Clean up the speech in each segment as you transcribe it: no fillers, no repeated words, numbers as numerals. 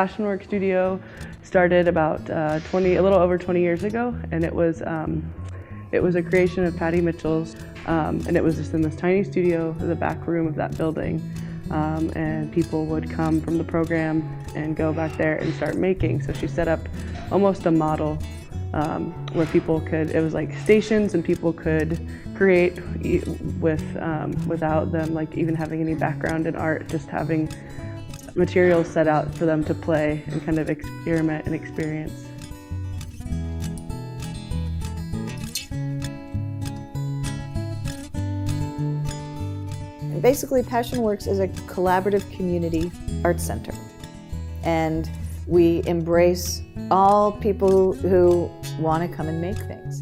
Passionwork Studio started about a little over 20 years ago, and it was a creation of Patty Mitchell's, and it was just in this tiny studio in the back room of that building, and people would come from the program and go back there and start making. So she set up almost a model where people could, it was like stations, and people could create without them like even having any background in art, just having materials set out for them to play and kind of experiment and experience. Basically, PassionWorks is a collaborative community arts center, and we embrace all people who want to come and make things.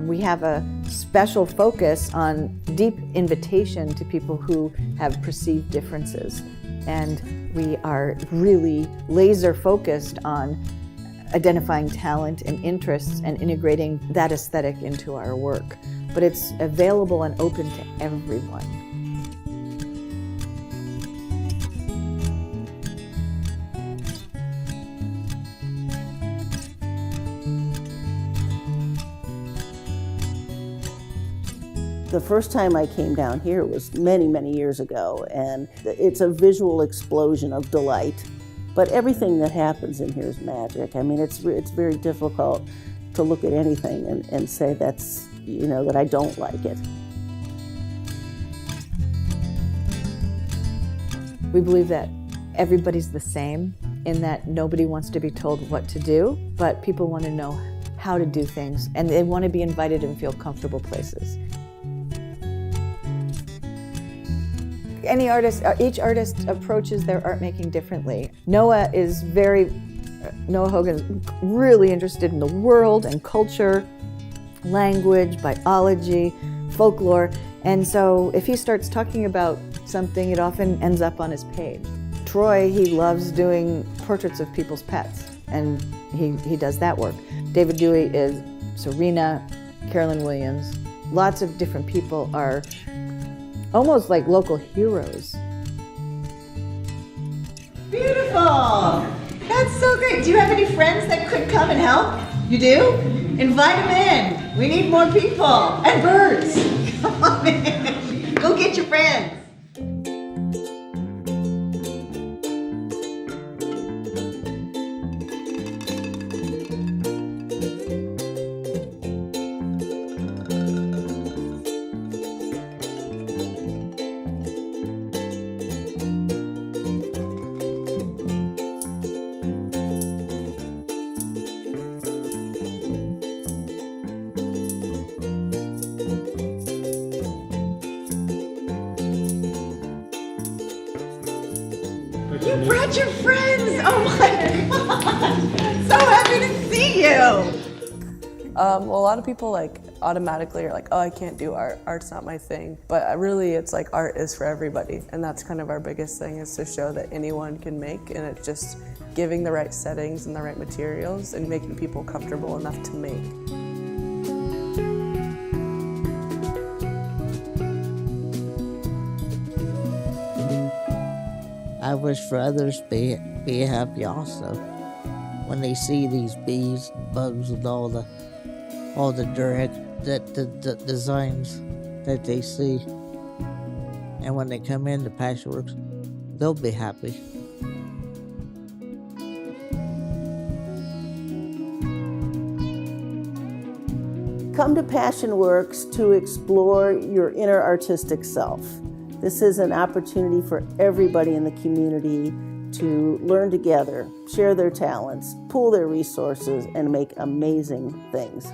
We have a special focus on deep invitation to people who have perceived differences, and we are really laser focused on identifying talent and interests and integrating that aesthetic into our work. But it's available and open to everyone. The first time I came down here was many, many years ago, and it's a visual explosion of delight. But everything that happens in here is magic. I mean, it's very difficult to look at anything and say that's, that I don't like it. We believe that everybody's the same in that nobody wants to be told what to do, but people want to know how to do things, and they want to be invited and feel comfortable places. Each artist approaches their art making differently. Noah Hogan is really interested in the world and culture, language, biology, folklore, and so if he starts talking about something, it often ends up on his page. Troy, he loves doing portraits of people's pets, and he does that work. David Dewey is Serena, Carolyn Williams. Lots of different people are almost like local heroes. Beautiful! That's so great. Do you have any friends that could come and help? You do? Invite them in. We need more people. And birds. Come on in. Go get your friends. You brought your friends! Oh my God! So happy to see you! Well, a lot of people automatically are like, oh, I can't do art. Art's not my thing. But really, it's like art is for everybody. And that's kind of our biggest thing, is to show that anyone can make, and it's just giving the right settings and the right materials and making people comfortable enough to make. I wish for others to be happy also when they see these bees and bugs and all the the designs that they see, and when they come into Passionworks, they'll be happy. Come to Passionworks to explore your inner artistic self. This is an opportunity for everybody in the community to learn together, share their talents, pool their resources, and make amazing things.